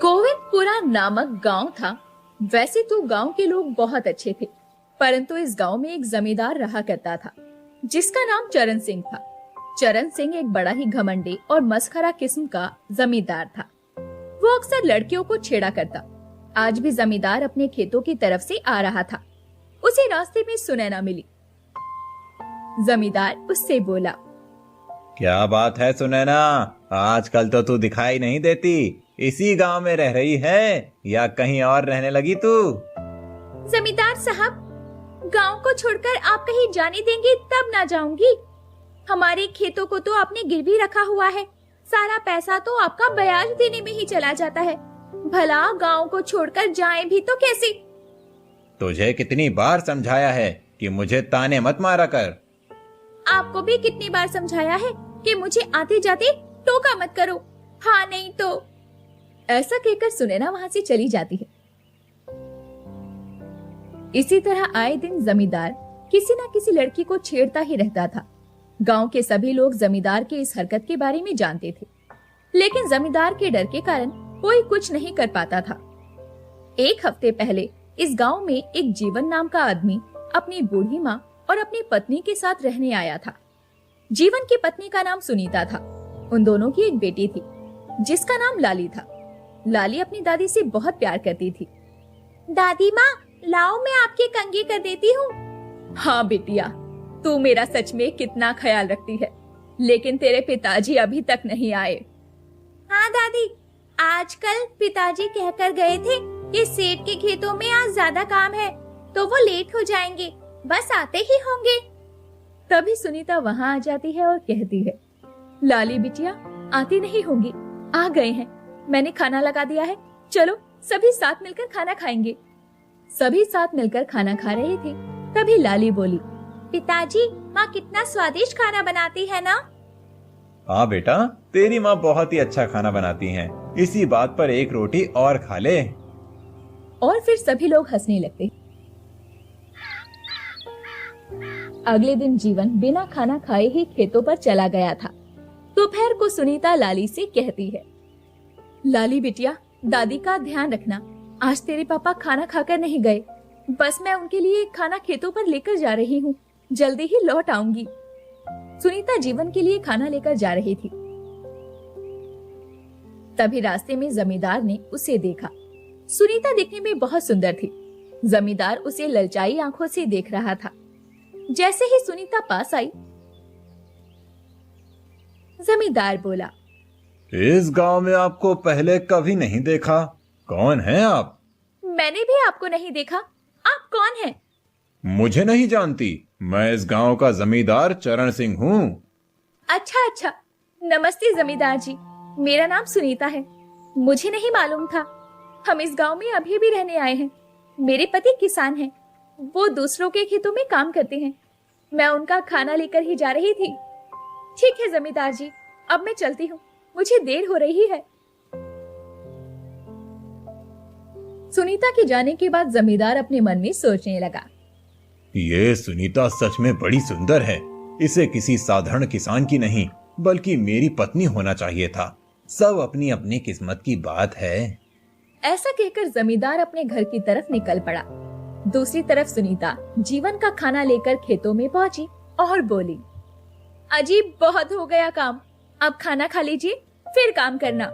गोविंदपुरा नामक गांव था। वैसे तो गांव के लोग बहुत अच्छे थे, परंतु इस गांव में एक जमींदार रहा करता था जिसका नाम चरण सिंह था। चरण सिंह एक बड़ा ही घमंडी और मस्खरा किस्म का जमींदार था। वो अक्सर लड़कियों को छेड़ा करता। आज भी जमींदार अपने खेतों की तरफ से आ रहा था। उसे रास्ते में सुनैना मिली। जमींदार उससे बोला, क्या बात है सुनैना, आजकल तो तू दिखाई नहीं देती। इसी गांव में रह रही है या कहीं और रहने लगी तू? जमींदार साहब, गांव को छोड़कर आप कहीं जाने देंगे तब ना जाऊंगी। हमारे खेतों को तो आपने गिरवी रखा हुआ है। सारा पैसा तो आपका ब्याज देने में ही चला जाता है। भला गांव को छोड़कर जाएं भी तो कैसे? तुझे कितनी बार समझाया है कि मुझे ताने मत मारा कर। आपको भी कितनी बार समझाया है कि मुझे आते जाते टोका मत करो, हाँ नहीं तो। ऐसा कहकर सुनैना वहां से चली जाती है। इसी तरह आए दिन जमींदार किसी न किसी लड़की को छेड़ता ही रहता था। गांव के सभी लोग जमींदार के इस हरकत के बारे में जानते थे, लेकिन जमींदार के डर के कारण कोई कुछ नहीं कर पाता था। एक हफ्ते पहले इस गांव में एक जीवन नाम का आदमी अपनी बूढ़ी माँ और अपनी पत्नी के साथ रहने आया था। जीवन की पत्नी का नाम सुनीता था। उन दोनों की एक बेटी थी जिसका नाम लाली था। लाली अपनी दादी से बहुत प्यार करती थी। दादी माँ, लाओ मैं आपके कंघी कर देती हूँ। हाँ बेटिया, तू मेरा सच में कितना ख्याल रखती है, लेकिन तेरे पिताजी अभी तक नहीं आए। हाँ दादी, आजकल पिताजी कहकर गए थे कि सेठ के खेतों में आज ज्यादा काम है तो वो लेट हो जाएंगे, बस आते ही होंगे। तभी सुनीता वहाँ आ जाती है और कहती है, लाली बिटिया, आती नहीं होंगी, आ गए हैं। मैंने खाना लगा दिया है, चलो सभी साथ मिलकर खाना खाएंगे। सभी साथ मिलकर खाना खा रहे थे। तभी लाली बोली, पिताजी, माँ कितना स्वादिष्ट खाना बनाती है ना? हाँ बेटा, तेरी माँ बहुत ही अच्छा खाना बनाती हैं। इसी बात पर एक रोटी और खा ले। और फिर सभी लोग हंसने लगते। अगले दिन जीवन बिना खाना खाए ही खेतों पर चला गया था। दोपहर को सुनीता लाली से कहती है, लाली बिटिया, दादी का ध्यान रखना। आज तेरे पापा खाना खाकर नहीं गए, बस मैं उनके लिए खाना खेतों पर लेकर जा रही हूँ, जल्दी ही लौट आऊंगी। सुनीता जीवन के लिए खाना लेकर जा रही थी। तभी रास्ते में जमींदार ने उसे देखा। सुनीता दिखने में बहुत सुंदर थी। जमींदार उसे ललचाई आंखों से देख रहा था। जैसे ही सुनीता पास आई, जमींदार बोला, इस गांव में आपको पहले कभी नहीं देखा, कौन हैं आप? मैंने भी आपको नहीं देखा, आप कौन हैं? मुझे नहीं जानती, मैं इस गांव का जमींदार चरण सिंह हूँ। अच्छा अच्छा, नमस्ते जमींदार जी, मेरा नाम सुनीता है। मुझे नहीं मालूम था। हम इस गांव में अभी भी रहने आए हैं। मेरे पति किसान हैं, वो दूसरों के खेतों में काम करते हैं। मैं उनका खाना लेकर ही जा रही थी। ठीक है जमींदार जी, अब मैं चलती हूँ, मुझे देर हो रही है। सुनीता के जाने के बाद जमींदार अपने मन में सोचने लगा, ये सुनीता सच में बड़ी सुंदर है। इसे किसी साधारण किसान की नहीं बल्कि मेरी पत्नी होना चाहिए था। सब अपनी अपनी किस्मत की बात है। ऐसा कहकर जमींदार अपने घर की तरफ निकल पड़ा। दूसरी तरफ सुनीता जीवन का खाना लेकर खेतों में पहुंची और बोली, अजीब, बहुत हो गया काम, अब खाना खा लीजिए, फिर काम करना।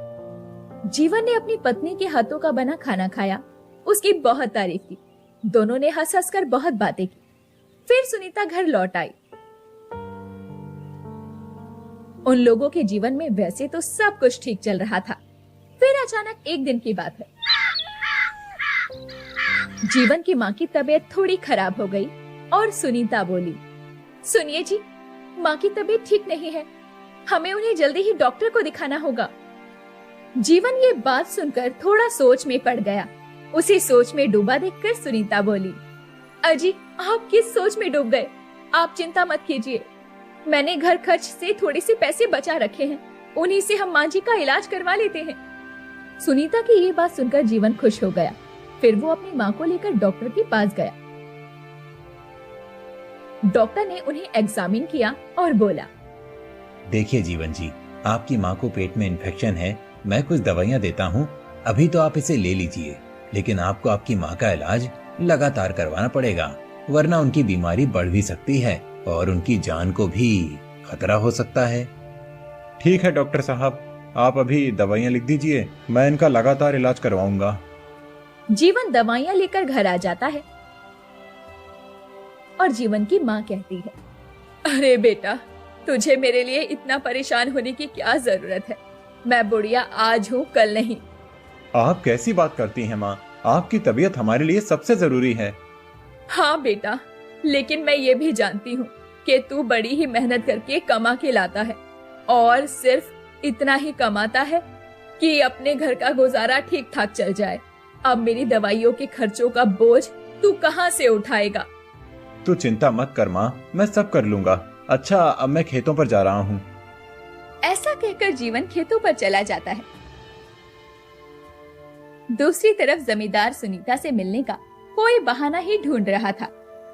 जीवन ने अपनी पत्नी के हाथों का बना खाना खाया। उसकी बहुत तारीफ की। दोनों ने हंस हंस कर बहुत बातें की। फिर सुनीता घर लौट आई। उन लोगों के जीवन में वैसे तो सब कुछ ठीक चल रहा था। फिर अचानक एक दिन की बात है, जीवन की माँ की तबीयत थोड़ी खराब हो गई और सुनीता बोली, सुनिए जी, माँ की तबीयत ठीक नहीं है, हमें उन्हें जल्दी ही डॉक्टर को दिखाना होगा। जीवन ये बात सुनकर थोड़ा सोच में पड़ गया। उसे सोच में डूबा देखकर सुनीता बोली, अजी, आप किस सोच में डूब गए? आप चिंता मत कीजिए, मैंने घर खर्च से थोड़े से पैसे बचा रखे हैं, उन्हीं से हम माँ जी का इलाज करवा लेते हैं। सुनीता की ये बात सुनकर जीवन खुश हो गया। फिर वो अपनी माँ को लेकर डॉक्टर के पास गया। डॉक्टर ने उन्हें एग्जामिन किया और बोला, देखिए जीवन जी, आपकी माँ को पेट में इन्फेक्शन है, मैं कुछ दवाइयाँ देता हूँ, अभी तो आप इसे ले लीजिए, लेकिन आपको आपकी माँ का इलाज लगातार करवाना पड़ेगा, वरना उनकी बीमारी बढ़ भी सकती है और उनकी जान को भी खतरा हो सकता है। ठीक है डॉक्टर साहब, आप अभी दवाइयाँ लिख दीजिए, मैं इनका लगातार इलाज करवाऊंगा। जीवन दवाइयाँ लेकर घर आ जाता है और जीवन की माँ कहती है, अरे बेटा, तुझे मेरे लिए इतना परेशान होने की क्या जरूरत है? मैं बुढ़िया आज हूँ, कल नहीं। आप कैसी बात करती हैं माँ? आपकी तबीयत हमारे लिए सबसे जरूरी है। हाँ बेटा, लेकिन मैं ये भी जानती हूँ कि तू बड़ी ही मेहनत करके कमा के लाता है और सिर्फ इतना ही कमाता है कि अपने घर का गुजारा ठीक ठाक चल जाए। अब मेरी दवाइयों के खर्चों का बोझ तू कहाँ से उठाएगा? तू चिंता मत कर माँ, मैं सब कर लूंगा। अच्छा, अब मैं खेतों पर जा रहा हूँ। ऐसा कहकर जीवन खेतों पर चला जाता है। दूसरी तरफ जमींदार सुनीता से मिलने का कोई बहाना ही ढूंढ रहा था।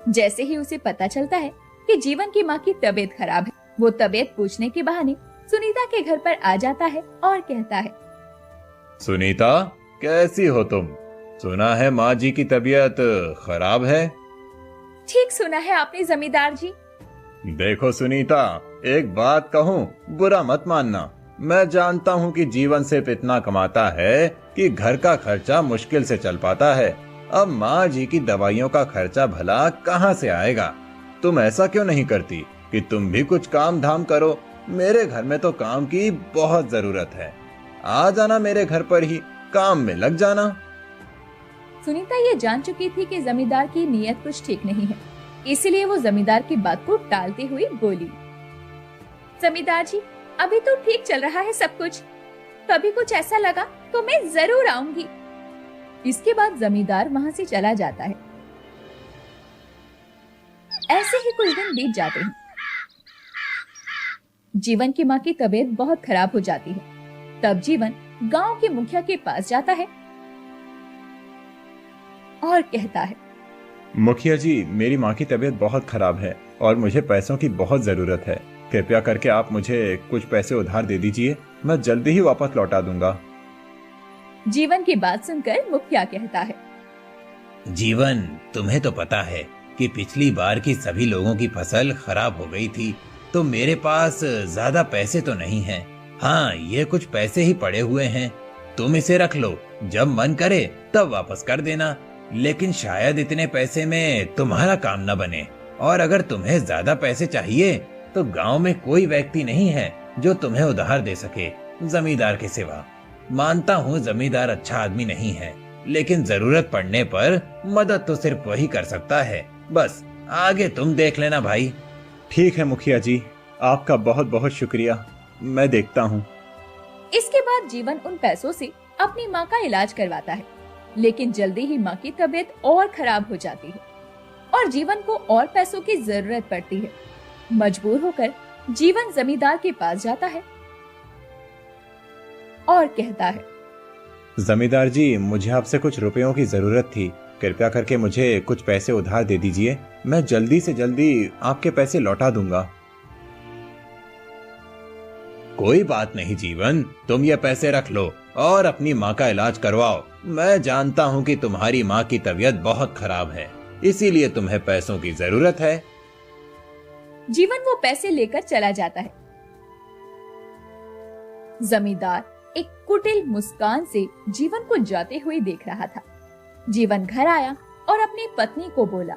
जैसे ही उसे पता चलता है कि जीवन की माँ की तबीयत खराब है, वो तबीयत पूछने के बहाने सुनीता के घर पर आ जाता है और कहता है, सुनीता, कैसी हो तुम? सुना है माँ जी की तबीयत खराब है। ठीक सुना है आपने जमींदार जी। देखो सुनीता, एक बात कहूँ, बुरा मत मानना। मैं जानता हूँ कि जीवन सिर्फ इतना कमाता है कि घर का खर्चा मुश्किल से चल पाता है। अब माँ जी की दवाइयों का खर्चा भला कहाँ से आएगा? तुम ऐसा क्यों नहीं करती कि तुम भी कुछ काम धाम करो? मेरे घर में तो काम की बहुत जरूरत है। आ जाना मेरे घर पर ही, काम में लग जाना। सुनीता ये जान चुकी थी कि जमींदार की नीयत कुछ ठीक नहीं है, इसलिए वो जमींदार की बात को टालते हुए बोली, जमींदार जी, अभी तो ठीक चल रहा है सब कुछ, कभी कुछ ऐसा लगा तो मैं जरूर आऊंगी। इसके बाद जमींदार वहाँ से चला जाता है। ऐसे ही कुछ दिन बीत जाते हैं। जीवन की माँ की तबीयत बहुत खराब हो जाती है। तब जीवन गांव के मुखिया के पास जाता है और कहता है, मुखिया जी, मेरी माँ की तबीयत बहुत खराब है और मुझे पैसों की बहुत जरूरत है। कृपया करके आप मुझे कुछ पैसे उधार दे दीजिए, मैं जल्दी ही वापस लौटा दूंगा। जीवन की बात सुनकर मुखिया कहता है, जीवन, तुम्हें तो पता है कि पिछली बार की सभी लोगों की फसल खराब हो गई थी, तो मेरे पास ज्यादा पैसे तो नहीं हैं। हाँ, ये कुछ पैसे ही पड़े हुए हैं, तुम इसे रख लो, जब मन करे तब वापस कर देना। लेकिन शायद इतने पैसे में तुम्हारा काम न बने, और अगर तुम्हें ज्यादा पैसे चाहिए तो गांव में कोई व्यक्ति नहीं है जो तुम्हें उधार दे सके, जमींदार के सिवा। मानता हूँ जमींदार अच्छा आदमी नहीं है, लेकिन जरूरत पड़ने पर मदद तो सिर्फ वही कर सकता है। बस आगे तुम देख लेना भाई। ठीक है मुखिया जी, आपका बहुत बहुत शुक्रिया, मैं देखता हूँ। इसके बाद जीवन उन पैसों से अपनी माँ का इलाज करवाता है, लेकिन जल्दी ही माँ की तबीयत और खराब हो जाती है और जीवन को और पैसों की जरूरत पड़ती है। मजबूर होकर जीवन जमींदार के पास जाता है और कहता है, जमींदार जी, मुझे आपसे कुछ रुपयों की जरूरत थी, कृपया करके मुझे कुछ पैसे उधार दे दीजिए, मैं जल्दी से जल्दी आपके पैसे लौटा दूंगा। कोई बात नहीं जीवन, तुम ये पैसे रख लो और अपनी माँ का इलाज करवाओ। मैं जानता हूँ कि तुम्हारी माँ की तबीयत बहुत खराब है, इसीलिए तुम्हें पैसों की जरूरत है। जीवन वो पैसे लेकर चला जाता है। जमींदार एक कुटिल मुस्कान से जीवन को जाते हुए देख रहा था। जीवन घर आया और अपनी पत्नी को बोला,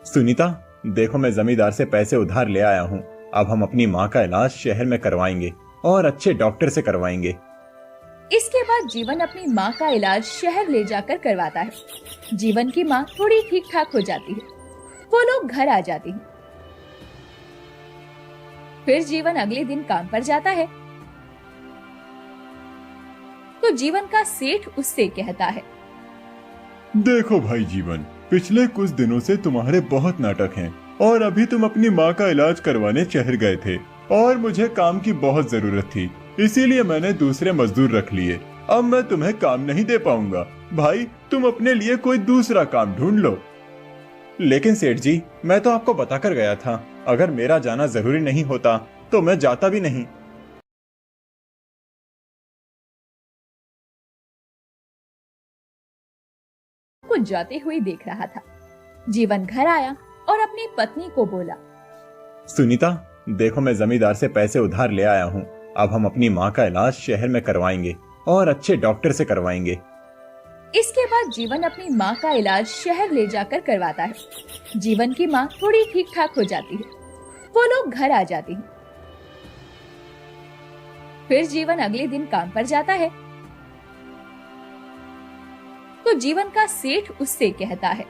सुनीता, देखो मैं जमींदार से पैसे उधार ले आया हूँ। अब हम अपनी माँ का इलाज शहर में करवाएंगे और अच्छे डॉक्टर से करवाएंगे। इसके बाद जीवन अपनी माँ का इलाज शहर ले जाकर करवाता है। जीवन की माँ थोड़ी ठीक ठाक हो जाती है, वो लोग घर आ जाते हैं। फिर जीवन अगले दिन काम पर जाता है तो जीवन का सेठ उससे कहता है, देखो भाई जीवन, पिछले कुछ दिनों से तुम्हारे बहुत नाटक हैं और अभी तुम अपनी माँ का इलाज करवाने शहर गए थे और मुझे काम की बहुत जरूरत थी, इसीलिए मैंने दूसरे मजदूर रख लिए। अब मैं तुम्हें काम नहीं दे पाऊंगा, भाई तुम अपने लिए कोई दूसरा काम ढूंढ लो। लेकिन सेठ जी, मैं तो आपको बताकर गया था, अगर मेरा जाना जरूरी नहीं होता तो मैं जाता भी नहीं। जाते हुए देख रहा था। जीवन घर आया और अपनी पत्नी को बोला, सुनीता, देखो मैं जमींदार से पैसे उधार ले आया हूँ। अब हम अपनी माँ का इलाज शहर में करवाएंगे और अच्छे डॉक्टर से करवाएंगे। इसके बाद जीवन अपनी माँ का इलाज शहर ले जाकर करवाता है। जीवन की माँ थोड़ी ठीक ठाक हो जाती है। वो लोग घर आ जाते हैं। फिर जीवन अगले दिन काम पर जाता है तो जीवन का सेठ उससे कहता है,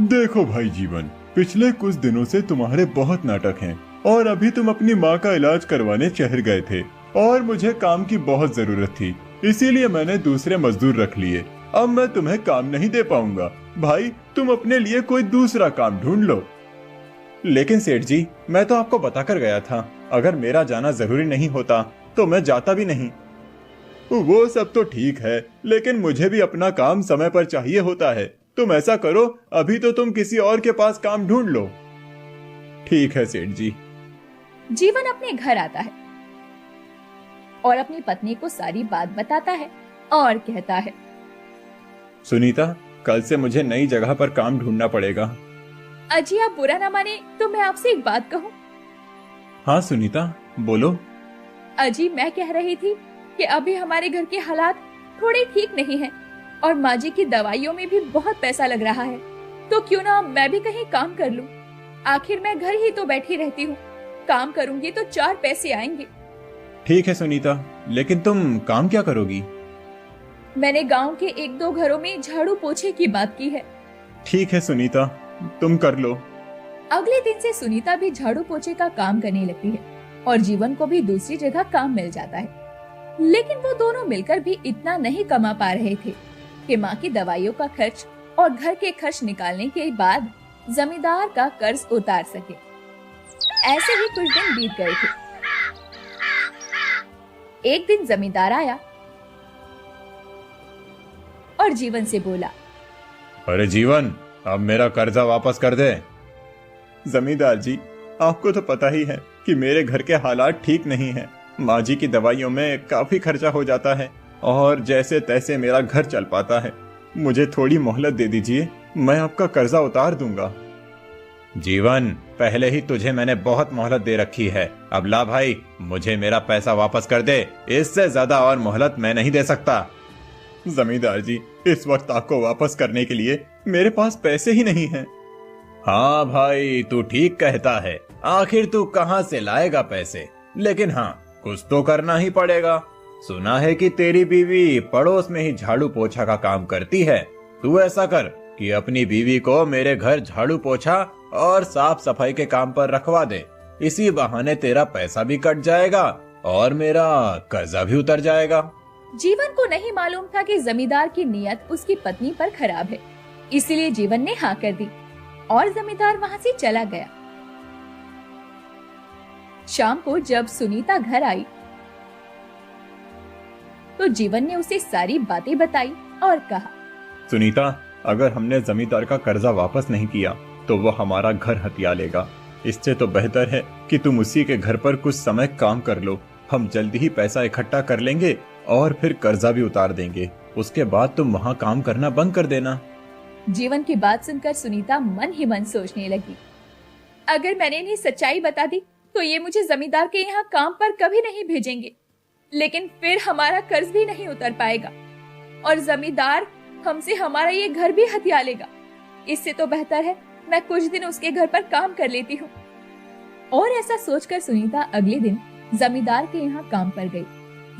देखो भाई जीवन, पिछले कुछ दिनों से तुम्हारे बहुत नाटक हैं और अभी तुम अपनी माँ का इलाज करवाने शहर गए थे और मुझे काम की बहुत जरूरत थी, इसीलिए मैंने दूसरे मजदूर रख लिए। अब मैं तुम्हें काम नहीं दे पाऊंगा। भाई तुम अपने लिए कोई दूसरा काम ढूंढ लो। लेकिन सेठ जी, मैं तो आपको बताकर गया था, अगर मेरा जाना जरूरी नहीं होता तो मैं जाता भी नहीं। वो सब तो ठीक है, लेकिन मुझे भी अपना काम समय पर चाहिए होता है। तुम ऐसा करो, अभी तो तुम किसी और के पास काम ढूंढ लो। ठीक है सेठ जी। जीवन अपने घर आता है और अपनी पत्नी को सारी बात बताता है और कहता है, सुनीता, कल से मुझे नई जगह पर काम ढूंढना पड़ेगा। अजी आप बुरा ना माने तो मैं आपसे एक बात कहूँ। हाँ सुनीता, बोलो। अजी मैं कह रही थी कि अभी हमारे घर के हालात थोड़े ठीक नहीं हैं और माँ जी की दवाइयों में भी बहुत पैसा लग रहा है, तो क्यों ना मैं भी कहीं काम कर लूं। आखिर मैं घर ही तो बैठी रहती हूँ, काम करूंगी तो 4 पैसे आएंगे। ठीक है सुनीता, लेकिन तुम काम क्या करोगी? मैंने गांव के 1-2 घरों में झाड़ू पोछे की बात की है। ठीक है सुनीता, तुम कर लो। अगले दिन से सुनीता भी झाड़ू पोछे का काम करने लगती है और जीवन को भी दूसरी जगह काम मिल जाता है। लेकिन वो दोनों मिलकर भी इतना नहीं कमा पा रहे थे कि माँ की दवाइयों का खर्च और घर के खर्च निकालने के बाद जमींदार का कर्ज उतार सके। ऐसे ही कुछ दिन बीत गए थे। एक दिन जमींदार आया और जीवन से बोला, अरे जीवन, अब मेरा कर्जा वापस कर दे। जमींदार जी, आपको तो पता ही है कि मेरे घर के हालात ठीक नहीं हैं। माँ जी की दवाइयों में काफी खर्चा हो जाता है और जैसे तैसे मेरा घर चल पाता है। मुझे थोड़ी मोहलत दे दीजिए, मैं आपका कर्जा उतार दूंगा। जीवन, पहले ही तुझे मैंने बहुत मोहलत दे रखी है। अब ला भाई, मुझे मेरा पैसा वापस कर दे। इससे ज्यादा और मोहलत मैं नहीं दे सकता। जमींदार जी, इस वक्त आपको वापस करने के लिए मेरे पास पैसे ही नहीं हैं। हाँ भाई, तू ठीक कहता है। आखिर तू कहाँ से लाएगा पैसे? लेकिन हाँ, कुछ तो करना ही पड़ेगा। सुना है कि तेरी बीवी पड़ोस में ही झाड़ू पोछा का काम करती है। तू ऐसा कर कि अपनी बीवी को मेरे घर झाड़ू पोछा और साफ सफाई के काम पर रखवा दे। इसी बहाने तेरा पैसा भी कट जाएगा और मेरा कर्जा भी उतर जाएगा। जीवन को नहीं मालूम था कि जमींदार की नीयत उसकी पत्नी पर खराब है, इसीलिए जीवन ने हाँ कर दी और जमींदार वहाँ से चला गया। शाम को जब सुनीता घर आई तो जीवन ने उसे सारी बातें बताई और कहा, सुनीता, अगर हमने जमींदार का कर्जा वापस नहीं किया तो वो हमारा घर हथिया लेगा। इससे तो बेहतर है कि तुम उसी के घर पर कुछ समय काम कर लो। हम जल्दी ही पैसा इकट्ठा कर लेंगे और फिर कर्जा भी उतार देंगे। उसके बाद तुम वहाँ काम करना बंद कर देना। जीवन की बात सुनकर सुनीता मन ही मन सोचने लगी, अगर मैंने इन्हें सच्चाई बता दी तो ये मुझे जमींदार के यहाँ काम पर कभी नहीं भेजेंगे, लेकिन फिर हमारा कर्ज भी नहीं उतर पाएगा और जमींदार हमसे हमारा ये घर भी हथिया लेगा। इससे तो बेहतर है मैं कुछ दिन उसके घर पर काम कर लेती हूँ। और ऐसा सोचकर सुनीता अगले दिन जमींदार के यहाँ काम पर गई।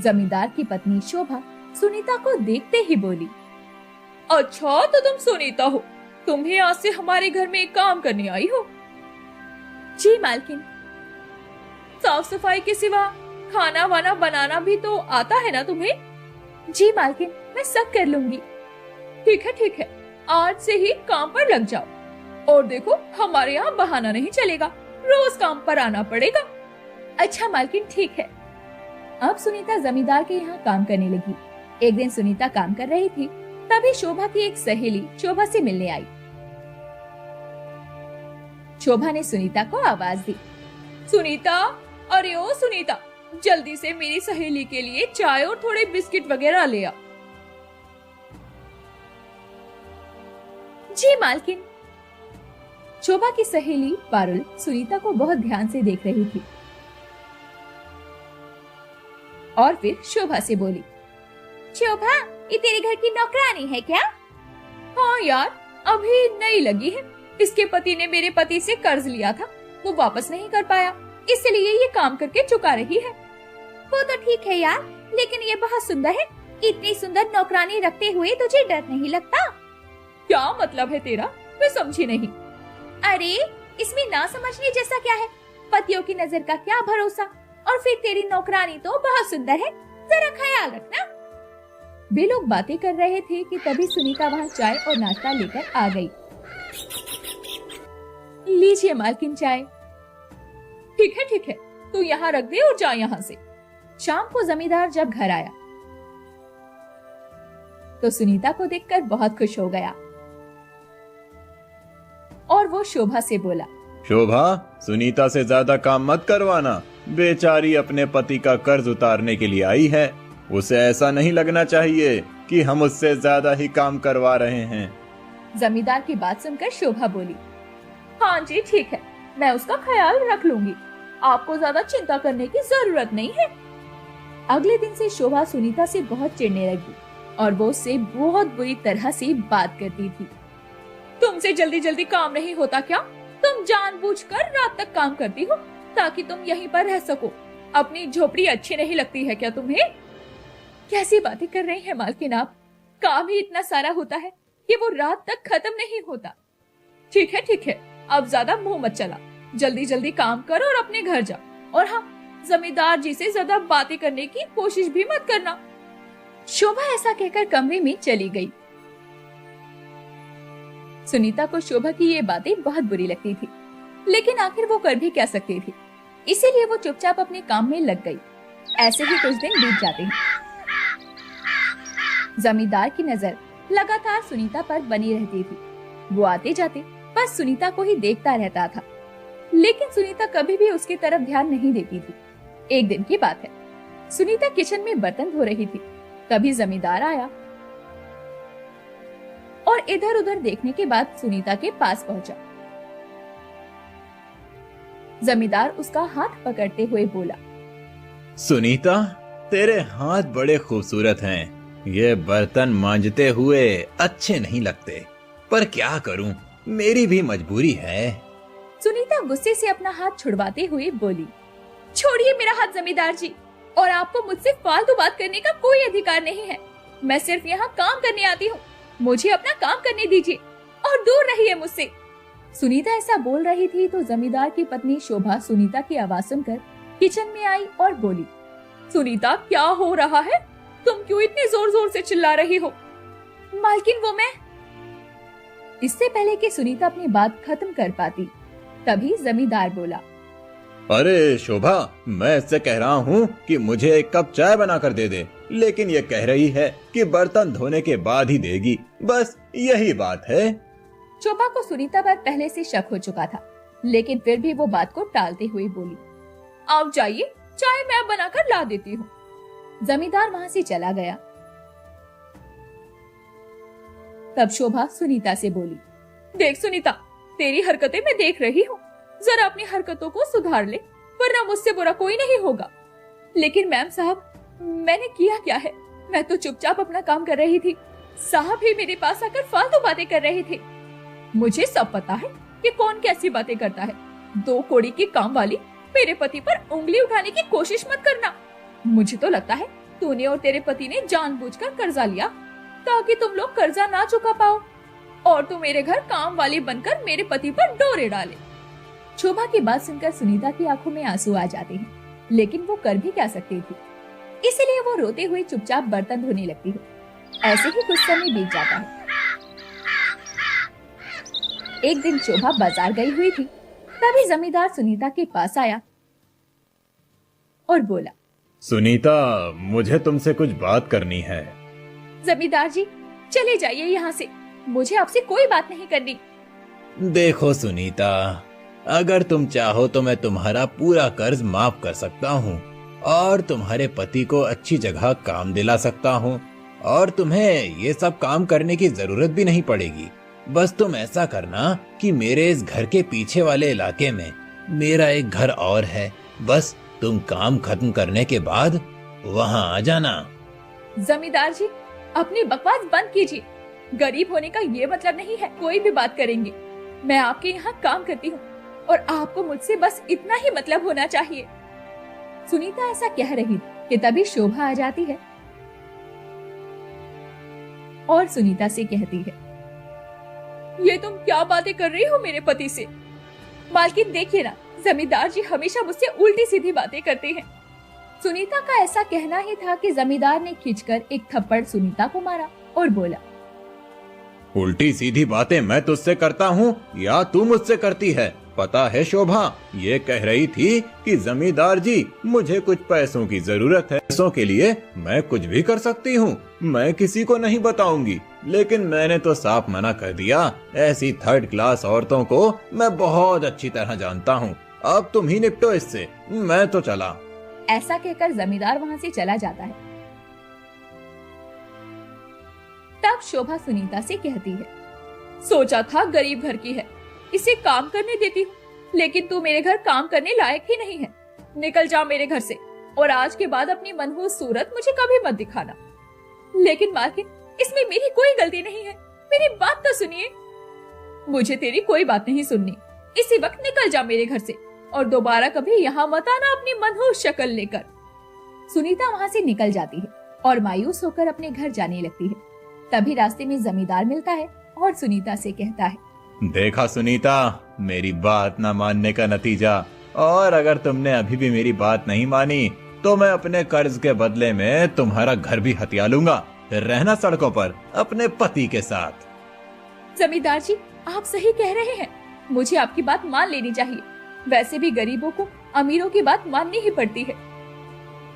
जमींदार की पत्नी शोभा सुनीता को देखते ही बोली, अच्छा तो तुम सुनीता हो, तुम ही आज से हमारे घर में काम करने आई हो? जी मालकिन। साफ सफाई के सिवा खाना वाना बनाना भी तो आता है ना तुम्हें? जी मालकिन, मैं सब कर लूंगी। ठीक है, आज से ही काम पर लग जाओ और देखो हमारे यहाँ बहाना नहीं चलेगा, रोज काम पर आना पड़ेगा। अच्छा मालकिन, ठीक है। अब सुनीता जमींदार के यहाँ काम करने लगी। एक दिन सुनीता काम कर रही थी, तभी शोभा की एक सहेली शोभा से मिलने आई। शोभा ने सुनीता को आवाज दी, सुनीता, अरे ओ सुनीता, जल्दी से मेरी सहेली के लिए चाय और थोड़े बिस्किट वगैरह ले आ। जी मालकिन। शोभा की सहेली पारुल सुनीता को बहुत ध्यान से देख रही थी और फिर शोभा से बोली, शोभा, ये तेरे घर की नौकरानी है क्या? हाँ यार, अभी नई लगी है। इसके पति ने मेरे पति से कर्ज लिया था, वो वापस नहीं कर पाया, इसलिए ये काम करके चुका रही है। वो तो ठीक है यार, लेकिन ये बहुत सुंदर है। इतनी सुंदर नौकरानी रखते हुए तुझे डर नहीं लगता? क्या मतलब है तेरा? मैं समझी नहीं। अरे इसमें ना समझने जैसा क्या है? पतियों की नजर का क्या भरोसा। और फिर तेरी नौकरानी तो बहुत सुंदर है, जरा ख्याल रखना। वे लोग बातें कर रहे थे कि तभी सुनीता वहाँ चाय और नाश्ता लेकर आ गई। लीजिए मालकिन चाय। ठीक है, तू यहाँ रख दे और जा यहाँ से। शाम को जमींदार जब घर आया तो सुनीता को देखकर बहुत खुश हो गया और वो शोभा से बोला, शोभा, सुनीता से ज्यादा काम मत करवाना। बेचारी अपने पति का कर्ज उतारने के लिए आई है। उसे ऐसा नहीं लगना चाहिए कि हम उससे ज्यादा ही काम करवा रहे हैं। जमींदार की बात सुनकर शोभा बोली, हाँ जी ठीक है, मैं उसका ख्याल रख लूंगी। आपको ज्यादा चिंता करने की जरूरत नहीं है। अगले दिन से शोभा सुनीता से बहुत चिढ़ने लगी और वो उससे बहुत बुरी तरह से बात करती थी। तुमसे जल्दी जल्दी काम नहीं होता क्या? तुम जानबूझकर रात तक काम करती हो ताकि तुम यहीं पर रह सको। अपनी झोपड़ी अच्छी नहीं लगती है क्या तुम्हें? कैसी बातें कर रही हैं मालकिन आप? काम ही इतना सारा होता है कि वो रात तक खत्म नहीं होता। ठीक है, अब ज्यादा मुंह मत चला। जल्दी जल्दी काम कर और अपने घर जा। और हाँ, जमींदार जी से ज्यादा बातें करने की कोशिश भी मत करना। शोभा ऐसा कहकर कमरे में चली गई। सुनीता को शोभा की ये बातें बहुत बुरी लगती थी, लेकिन आखिर वो कर भी क्या सकती थी, इसीलिए वो चुपचाप अपने काम में लग गई। ऐसे ही कुछ दिन बीत जाते हैं। जमींदार की नजर लगातार सुनीता पर बनी रहती थी। वो आते जाते बस सुनीता को ही देखता रहता था, लेकिन सुनीता कभी भी उसकी तरफ ध्यान नहीं देती थी। एक दिन की बात है, सुनीता किचन में बर्तन धो रही थी। तभी जमींदार आया और इधर उधर देखने के बाद सुनीता के पास पहुंचा। जमींदार उसका हाथ पकड़ते हुए बोला, सुनीता, तेरे हाथ बड़े खूबसूरत हैं। ये बर्तन मांजते हुए अच्छे नहीं लगते, पर क्या करूं, मेरी भी मजबूरी है। सुनीता गुस्से से अपना हाथ छुड़वाते हुए बोली, छोड़िए मेरा हाथ जमींदार जी, और आपको मुझसे फालतू बात करने का कोई अधिकार नहीं है। मैं सिर्फ यहाँ काम करने आती हूँ, मुझे अपना काम करने दीजिए और दूर रहिए मुझसे। सुनीता ऐसा बोल रही थी तो जमींदार की पत्नी शोभा सुनीता की आवाज सुनकर किचन में आई और बोली, सुनीता क्या हो रहा है? तुम क्यों इतने जोर जोर से चिल्ला रही हो? मालकिन वो मैं। इससे पहले कि सुनीता अपनी बात खत्म कर पाती, तभी जमींदार बोला, अरे शोभा, मैं इससे कह रहा हूँ कि मुझे एक कप चाय बना कर दे दे, लेकिन ये कह रही है कि बर्तन धोने के बाद ही देगी। बस यही बात है। शोभा को सुनीता पर पहले से शक हो चुका था, लेकिन फिर भी वो बात को टालते हुए बोली, आप जाइए, चाय मैं बनाकर ला देती हूँ। जमींदार वहाँ से चला गया। तब शोभा सुनीता से बोली, देख सुनीता, तेरी हरकतें मैं देख रही हूँ, जरा अपनी हरकतों को सुधार ले, वरना मुझसे बुरा कोई नहीं होगा। लेकिन मैम साहब, मैंने किया क्या है? मैं तो चुपचाप अपना काम कर रही थी। साहब भी मेरे पास आकर फालतू बातें कर रहे थे। मुझे सब पता है कि कौन कैसी बातें करता है। 2 कौड़ी की काम वाली मेरे पति पर उंगली उठाने की कोशिश मत करना। मुझे तो लगता है तूने और तेरे पति ने जानबूझकर कर्जा लिया ताकि तुम लोग कर्जा ना चुका पाओ और तू मेरे घर काम वाली बनकर मेरे पति पर डोरे डाले। शोभा की बात सुनकर सुनीता की आंखों में आंसू आ जाते हैं, लेकिन वो कर भी क्या सकती थी, इसलिए वो रोते हुए चुपचाप बर्तन धोने लगती है। ऐसे ही कुछ समय बीत जाता है। एक दिन शोभा बाजार गई हुई थी, तभी जमींदार सुनीता के पास आया और बोला, सुनीता, मुझे तुमसे कुछ बात करनी है। जमींदार जी, चले जाइए यहाँ से, मुझे आपसे कोई बात नहीं करनी। देखो सुनीता, अगर तुम चाहो तो मैं तुम्हारा पूरा कर्ज माफ कर सकता हूँ और तुम्हारे पति को अच्छी जगह काम दिला सकता हूँ और तुम्हें ये सब काम करने की जरूरत भी नहीं पड़ेगी। बस तुम ऐसा करना कि मेरे इस घर के पीछे वाले इलाके में मेरा एक घर और है, बस तुम काम खत्म करने के बाद वहाँ आ जाना। जमींदार जी, अपनी बकवास बंद कीजिए। गरीब होने का ये मतलब नहीं है कोई भी बात करेंगे। मैं आपके यहाँ काम करती हूँ और आपको मुझसे बस इतना ही मतलब होना चाहिए। सुनीता ऐसा कह रही थी कि तभी शोभा आ जाती है और सुनीता से कहती है, ये तुम क्या बातें कर रही हो मेरे पति से? मालकिन देखिए ना, जमींदार जी हमेशा मुझसे उल्टी सीधी बातें करते हैं। सुनीता का ऐसा कहना ही था कि जमींदार ने खींचकर एक थप्पड़ सुनीता को मारा और बोला, उल्टी सीधी बातें मैं तुझसे करता हूँ या तू मुझसे करती है? पता है शोभा, ये कह रही थी कि जमींदार जी मुझे कुछ पैसों की जरूरत है, पैसों के लिए मैं कुछ भी कर सकती हूँ, मैं किसी को नहीं बताऊंगी। लेकिन मैंने तो साफ मना कर दिया, ऐसी थर्ड क्लास औरतों को मैं बहुत अच्छी तरह जानता हूँ। अब तुम ही निपटो इससे, मैं तो चला। ऐसा कहकर जमींदार वहाँ से चला जाता है। तब शोभा सुनीता से कहती है, सोचा था गरीब घर की है, इसे काम करने देती हूँ, लेकिन तू मेरे घर काम करने लायक ही नहीं है। निकल जा मेरे घर से और आज के बाद अपनी मनहूस सूरत मुझे कभी मत दिखाना। लेकिन मालकिन, इसमें मेरी कोई गलती नहीं है, मेरी बात तो सुनिए। मुझे तेरी कोई बात नहीं सुननी, इसी वक्त निकल जा मेरे घर से और दोबारा कभी यहाँ मत आना अपनी मनहूस शक्ल लेकर। सुनीता वहाँ से निकल जाती है और मायूस होकर अपने घर जाने लगती है। तभी रास्ते में जमींदार मिलता है और सुनीता से कहता है, देखा सुनीता, मेरी बात न मानने का नतीजा। और अगर तुमने अभी भी मेरी बात नहीं मानी तो मैं अपने कर्ज के बदले में तुम्हारा घर भी हथिया लूंगा, फिर रहना सड़कों पर अपने पति के साथ। जमींदार जी, आप सही कह रहे हैं, मुझे आपकी बात मान लेनी चाहिए। वैसे भी गरीबों को अमीरों की बात माननी ही पड़ती है।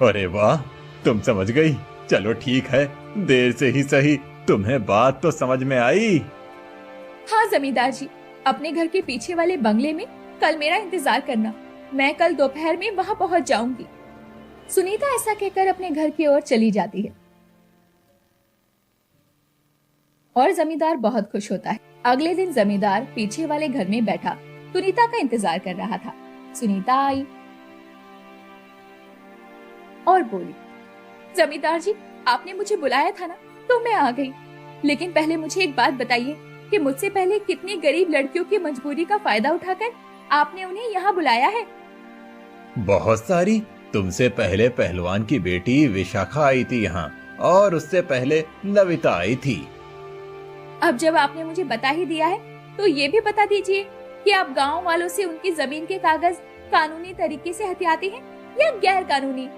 अरे वाह, तुम समझ गई। चलो ठीक है, देर से ही सही, तुम्हें बात तो समझ में आई। हाँ जमींदार जी, अपने घर के पीछे वाले बंगले में कल मेरा इंतजार करना, मैं कल दोपहर में वहाँ पहुँच जाऊंगी। सुनीता ऐसा कहकर अपने घर की ओर चली जाती है और जमींदार बहुत खुश होता है। अगले दिन जमींदार पीछे वाले घर में बैठा सुनीता का इंतजार कर रहा था। सुनीता आई और बोली, जमींदार जी, आपने मुझे बुलाया था ना, तो मैं आ गई। लेकिन पहले मुझे एक बात बताइए कि मुझसे पहले कितनी गरीब लड़कियों की मजबूरी का फायदा उठाकर आपने उन्हें यहाँ बुलाया है? बहुत सारी। तुमसे पहले पहलवान की बेटी विशाखा आई थी यहाँ, और उससे पहले नविता आई थी। अब जब आपने मुझे बता ही दिया है तो ये भी बता दीजिए कि आप गांव वालों से उनकी जमीन के कागज कानूनी तरीके से हथियाते हैं या गैर कानूनी?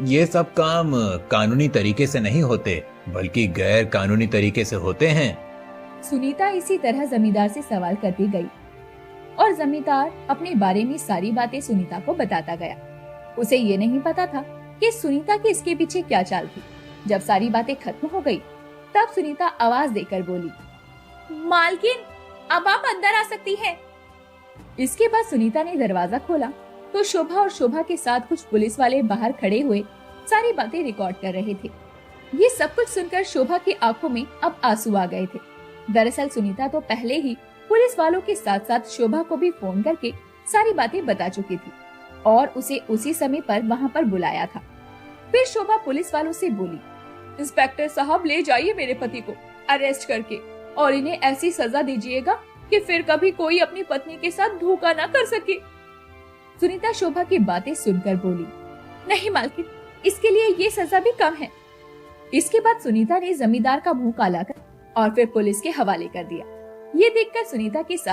ये सब काम कानूनी तरीके से नहीं होते, बल्कि गैर कानूनी तरीके से होते हैं। सुनीता इसी तरह जमींदार से सवाल करती गई और जमींदार अपने बारे में सारी बातें सुनीता को बताता गया। उसे ये नहीं पता था कि सुनीता के इसके पीछे क्या चाल थी। जब सारी बातें खत्म हो गई, तब सुनीता आवाज देकर बोली, मालकिन, अब आप अंदर आ सकती हैं। इसके बाद सुनीता ने दरवाजा खोला तो शोभा और शोभा के साथ कुछ पुलिस वाले बाहर खड़े हुए सारी बातें रिकॉर्ड कर रहे थे। ये सब कुछ सुनकर शोभा की आंखों में अब आंसू आ गए थे। दरअसल सुनीता तो पहले ही पुलिस वालों के साथ साथ शोभा को भी फोन करके सारी बातें बता चुकी थी और उसे उसी समय पर वहाँ पर बुलाया था। फिर शोभा पुलिस वालों से बोली, इंस्पेक्टर साहब, ले जाइए मेरे पति को अरेस्ट करके और इन्हें ऐसी सजा दीजिएगा कि फिर कभी कोई अपनी पत्नी के साथ धोखा न कर सके। सुनीता शोभा की बातें सुनकर बोली, नहीं मालकिन, इसके लिए ये सजा भी कम है। इसके बाद सुनीता ने जमींदार का मुंह काला कर और फिर पुलिस के हवाले कर दिया। ये देखकर सुनीता के साथ